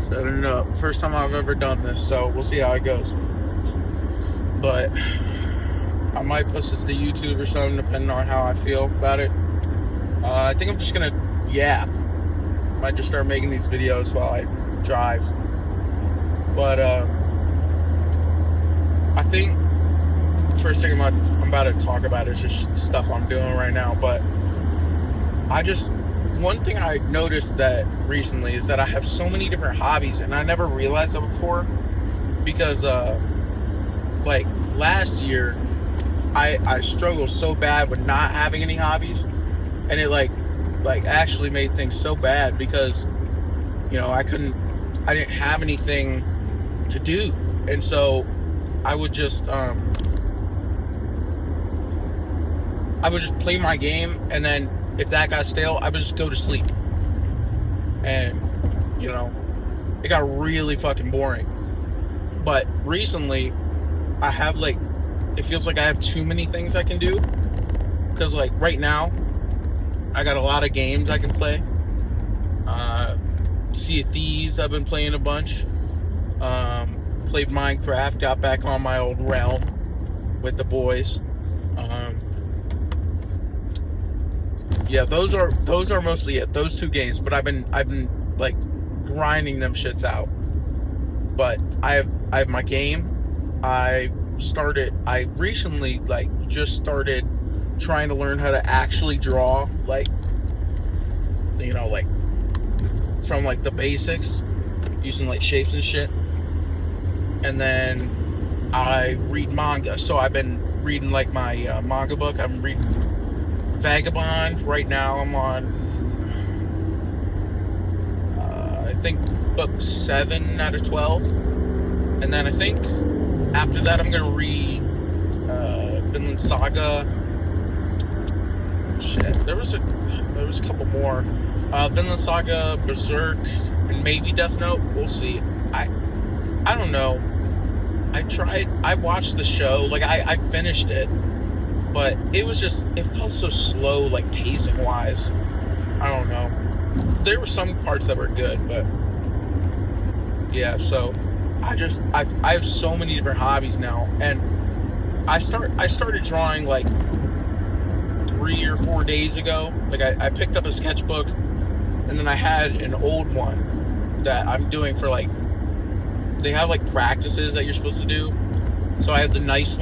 So I don't know. First time I've ever done this, so we'll see how it goes. But I might post this to YouTube or something, depending on how I feel about it. I think I'm just gonna yap. Might just start making these videos while I drive. But I think first thing I'm about to talk about is just stuff I'm doing right now. But one thing I noticed that recently is that I have so many different hobbies, and I never realized that before. Because like last year, I struggled so bad with not having any hobbies, and it like actually made things so bad because, you know, I didn't have anything to do, and so I would just play my game, and then if that got stale, I would just go to sleep, and you know, it got really fucking boring. But recently, I have it feels like I have too many things I can do, because like right now, I got a lot of games I can play. Sea of Thieves, I've been playing a bunch. Played Minecraft, got back on my old realm with the boys. Yeah, those are mostly it. Those two games, but I've been like grinding them shits out. But I have my game. I recently just started trying to learn how to actually draw, from the basics, using shapes and shit. And then I read manga. So I've been reading my manga book. I'm reading Vagabond. Right now I'm on I think book 7 out of 12. And then I think after that I'm gonna read Vinland Saga. Shit, there was a couple more. Vinland Saga, Berserk, and maybe Death Note. We'll see. I don't know. I watched the show. I finished it, but it felt so slow, pacing wise. I don't know. There were some parts that were good, but yeah. So I have so many different hobbies now, and I started drawing 3 or 4 days ago. I picked up a sketchbook, and then I had an old one that I'm doing for they have practices that you're supposed to do. So I have the nice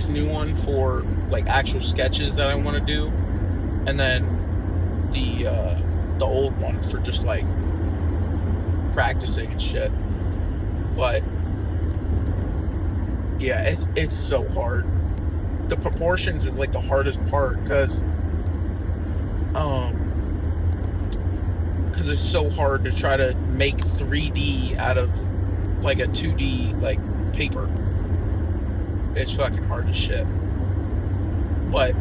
new one for actual sketches that I want to do, and then the old one for just practicing and shit. But yeah, it's so hard. The proportions is the hardest part, because it's so hard to try to make 3D out of a 2D paper. It's fucking hard as shit. But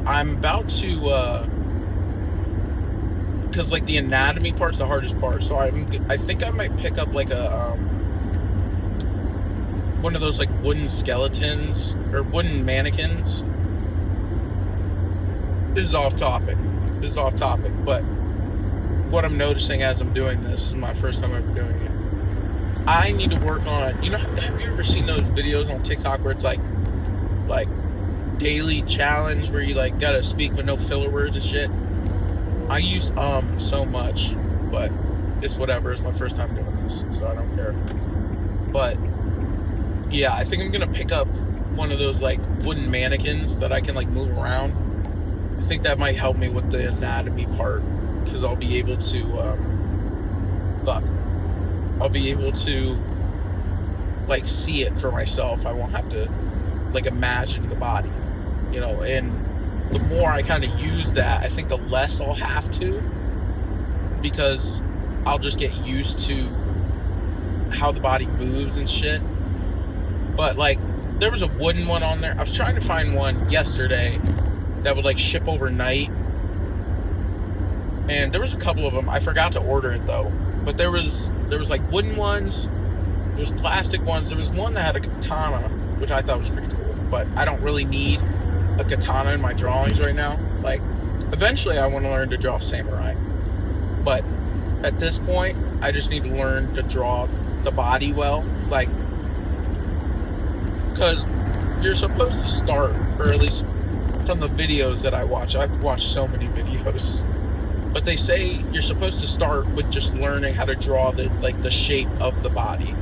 I'm about to because the anatomy part's the hardest part. So I think I might pick up one of those wooden skeletons or wooden mannequins. This is off topic, but what I'm noticing as I'm doing this, is my first time ever doing it, I need to work on, have you ever seen those videos on TikTok where it's like daily challenge where you gotta speak with no filler words and shit? I use so much, but it's whatever. It's my first time doing this, so I don't care. But yeah, I think I'm gonna pick up one of those wooden mannequins that I can move around. I think that might help me with the anatomy part, because I'll be able to see it for myself. I won't have to imagine the body, and the more I kind of use that, I think the less I'll have to, because I'll just get used to how the body moves and shit. But there was a wooden one on there. I was trying to find one yesterday that would ship overnight, and there was a couple of them. I forgot to order it though. But there was wooden ones, there was plastic ones. There was one that had a katana, which I thought was pretty cool, but I don't really need a katana in my drawings right now. Eventually I want to learn to draw samurai, but at this point I just need to learn to draw the body well. Like, because you're supposed to start, or at least from the videos that I watch, I've watched so many videos, but they say you're supposed to start with just learning how to draw the shape of the body.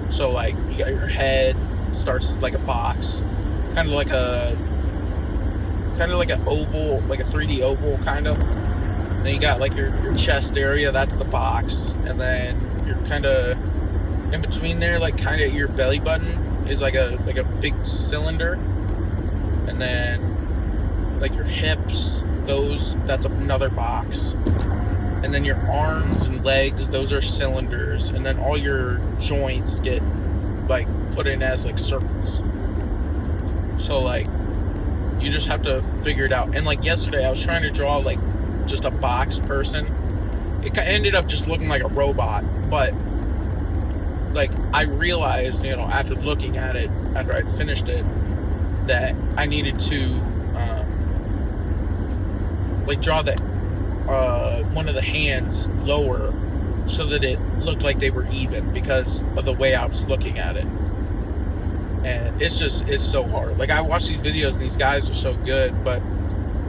So like, you got your head, starts like a box, kind of like an oval, like a 3D oval kind of. Then you got like your chest area, that's the box, and then you're kind of in between there, like kind of your belly button is like a big cylinder, and then like your hips, that's another box, and then your arms and legs, those are cylinders, and then all your joints get like put in as like circles. So like, you just have to figure it out. And like yesterday I was trying to draw like just a box person. It ended up just looking like a robot, but like I realized, after looking at it, after I'd finished it, that I needed to like draw that one of the hands lower so that it looked like they were even, because of the way I was looking at it. And it's so hard. Like, I watch these videos and these guys are so good, but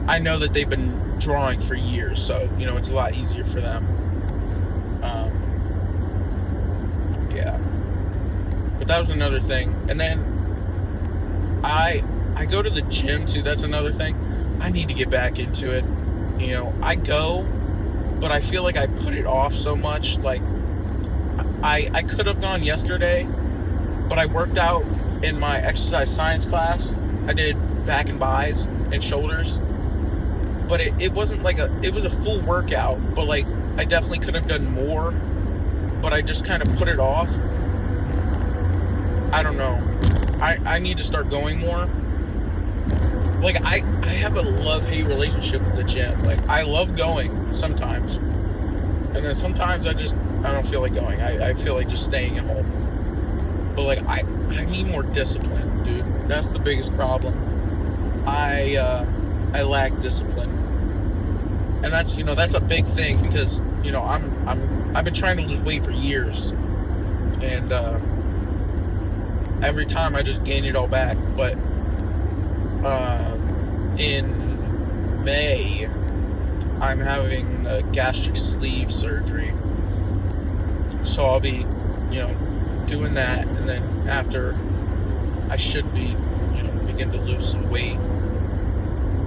I know that they've been drawing for years, so it's a lot easier for them. Yeah, but that was another thing. And then I go to the gym too. That's another thing. I need to get back into it. I go, but I feel like I put it off so much. Like, I could have gone yesterday, but I worked out in my exercise science class. I did back and buys and shoulders, but it wasn't like it was a full workout, but like I definitely could have done more, but I just kind of put it off. I don't know. I need to start going more. Like, I have a love-hate relationship with the gym. Like, I love going sometimes, and then sometimes I don't feel like going. I feel like just staying at home. But like, I need more discipline, dude. That's the biggest problem. I lack discipline, and that's a big thing, because I've been trying to lose weight for years, and every time I just gain it all back. But in May, I'm having a gastric sleeve surgery, so I'll be doing that, and then after I should be begin to lose some weight.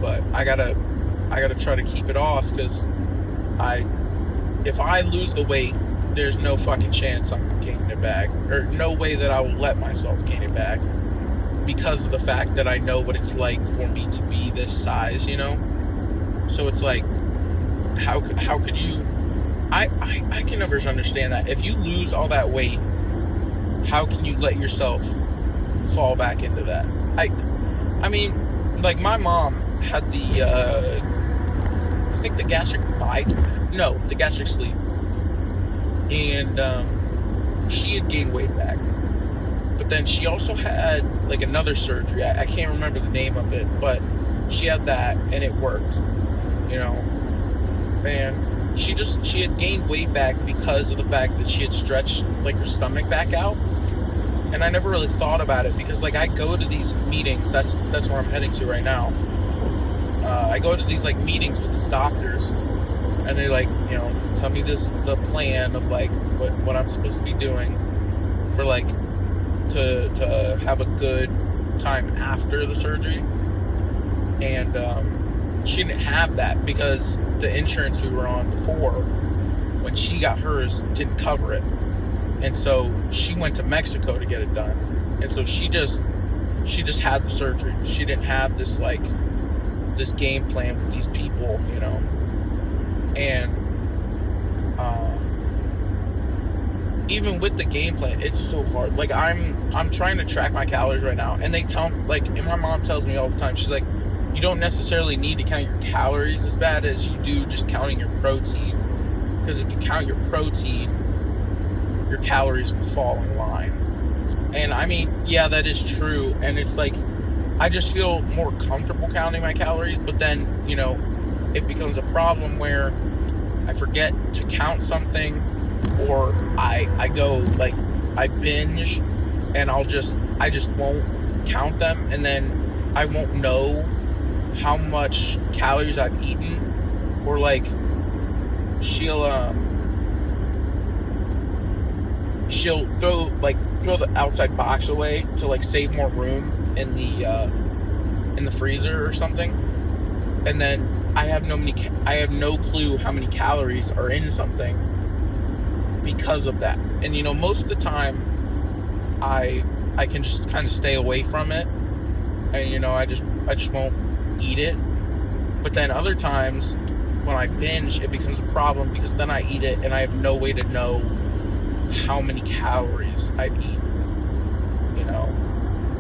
But I gotta try to keep it off, because if I lose the weight, there's no fucking chance I'm gaining it back, or no way that I will let myself gain it back, because of the fact that I know what it's like for me to be this size, So it's like, how could you? I can never understand that. If you lose all that weight, how can you let yourself fall back into that? I mean, like, my mom had the I think the gastric sleeve, and she had gained weight back. But then she also had like another surgery. I can't remember the name of it, but she had that and it worked. And she had gained weight back because of the fact that she had stretched like her stomach back out. And I never really thought about it, because like I go to these meetings. That's where I'm heading to right now. I go to these like meetings with these doctors, and they like tell me the plan of like what I'm supposed to be doing for like to have a good time after the surgery. And she didn't have that, because the insurance we were on before, when she got hers, didn't cover it. And so she went to Mexico to get it done. And so she just had the surgery. She didn't have this game plan with these people, And even with the game plan, it's so hard. Like, I'm trying to track my calories right now, and and my mom tells me all the time, she's like, you don't necessarily need to count your calories as bad as you do just counting your protein. Because if you count your protein, your calories will fall in line. And I mean, yeah, that is true. And it's like, I just feel more comfortable counting my calories, but then, it becomes a problem where I forget to count something, or I go like I binge, and I just won't count them, and then I won't know how much calories I've eaten, or like she'll throw the outside box away to like save more room in the freezer or something, and then I have no clue how many calories are in something because of that. And most of the time I can just kind of stay away from it, and I just won't eat it. But then other times when I binge, it becomes a problem, because then I eat it and I have no way to know how many calories I've eaten.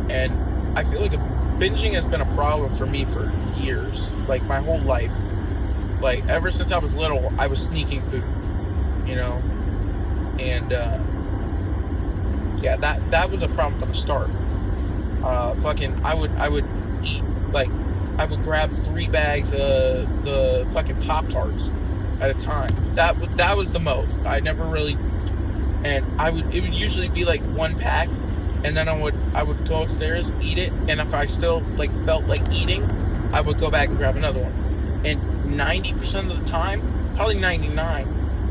And I feel like binging has been a problem for me for years, like my whole life. Like ever since I was little, I was sneaking food, and yeah, that was a problem from the start. I would eat, like, I would grab 3 bags of the fucking Pop-Tarts at a time. That was the most. I never really, and it would usually be like 1 pack, and then I would go upstairs, eat it, and if I still like felt like eating, I would go back and grab another one. And 90% of the time, probably 99,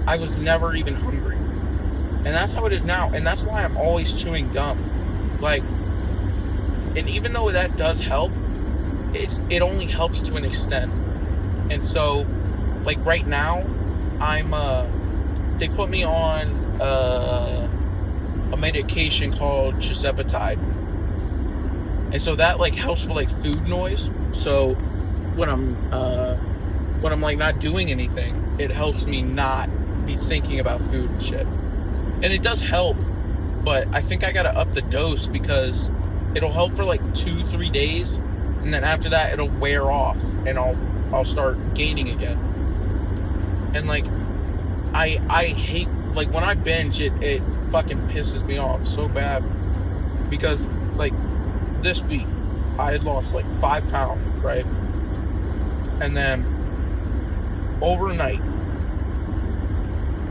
I was never even hungry. And that's how it is now. And that's why I'm always chewing gum. Like, and even though that does help, it only helps to an extent. And so, like right now, they put me on a medication called tirzepatide. And so that like helps with like food noise. So when I'm like not doing anything, it helps me not be thinking about food and shit. And it does help, but I think I gotta up the dose, because it'll help for like 2-3 days, and then after that it'll wear off, and I'll start gaining again. And like I hate, like when I binge, it fucking pisses me off so bad, because like this week I had lost like 5 pounds, right? And then overnight,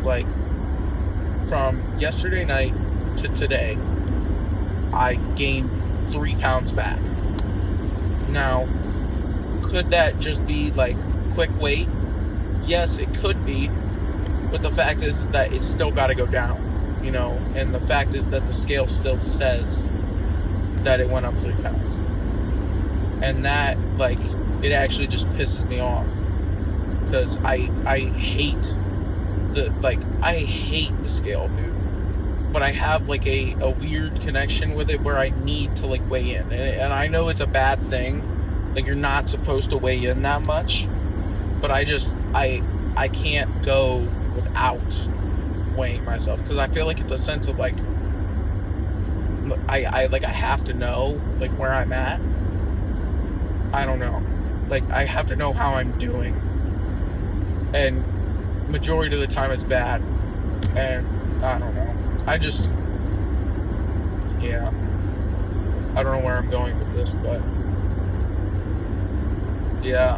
like from yesterday night to today, I gained 3 pounds back. Now, could that just be like quick weight? Yes, it could be, but the fact is that it's still got to go down, and the fact is that the scale still says that it went up 3 pounds. And that, like, it actually just pisses me off, because I hate the scale, dude. But I have like a weird connection with it where I need to like weigh in, and I know it's a bad thing, like you're not supposed to weigh in that much, but I can't go without weighing myself, because I feel like it's a sense of like I have to know like where I'm at. I don't know, like I have to know how I'm doing, and majority of the time it's bad, and I don't know. I don't know where I'm going with this, but yeah,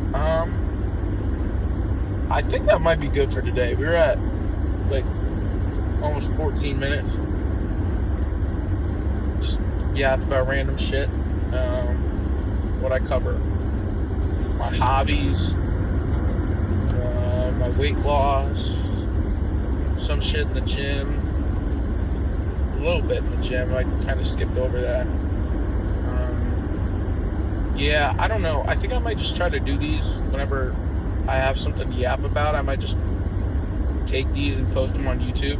I think that might be good for today. We're at like almost 14 minutes. Just yapped about random shit. What I cover: my hobbies, my weight loss, some shit in the gym, a little bit in the gym. I kind of skipped over that. Yeah, I don't know. I think I might just try to do these whenever I have something to yap about. I might just take these and post them on YouTube.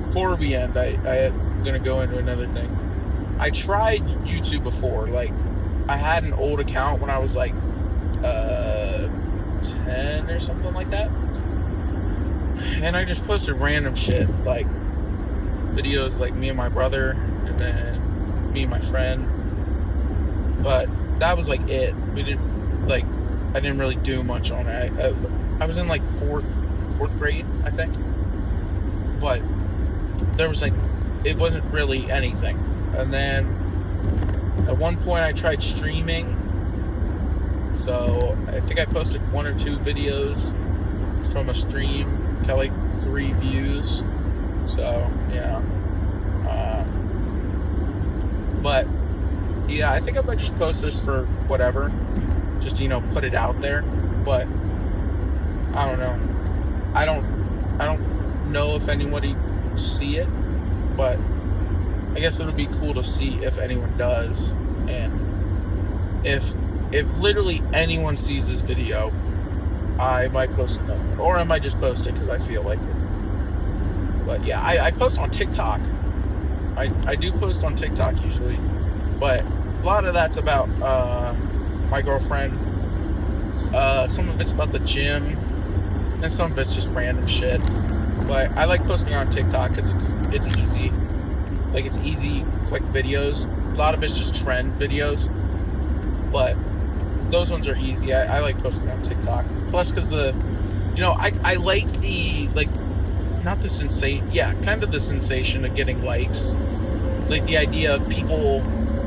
Before we end, I'm gonna go into another thing. I tried YouTube before. Like, I had an old account when I was like 10 or something like that, and I just posted random shit, like videos like me and my brother, and then me and my friend, but that was like it. I didn't really do much on it. I was in like fourth grade, I think, but there was like, it wasn't really anything. And then at one point I tried streaming, so I think I posted 1 or 2 videos, from a stream. Got like 3 views. So, yeah. But, yeah, I think I might just post this for whatever. Just, put it out there. But, I don't know. I don't know if anybody will see it. But, I guess it'll be cool to see if anyone does. And if literally anyone sees this video, I might post another one. Or I might just post it because I feel like it. But yeah, I post on TikTok. I do post on TikTok usually. But a lot of that's about my girlfriend. Some of it's about the gym. And some of it's just random shit. But I like posting on TikTok because it's easy. Like, it's easy, quick videos. A lot of it's just trend videos. But those ones are easy. I like posting on TikTok. Plus, because I like the, like, not the sensation, yeah, kind of the sensation of getting likes. Like, the idea of people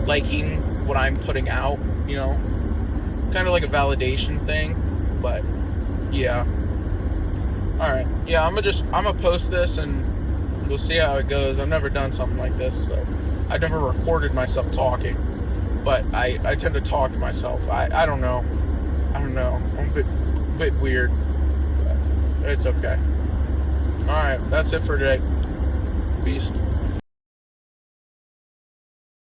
liking what I'm putting out, kind of like a validation thing. But, yeah. Alright. Yeah, I'm gonna post this and we'll see how it goes. I've never done something like this, so I've never recorded myself talking. But I tend to talk to myself. I don't know. I'm a bit weird. But it's okay. Alright, that's it for today. Peace.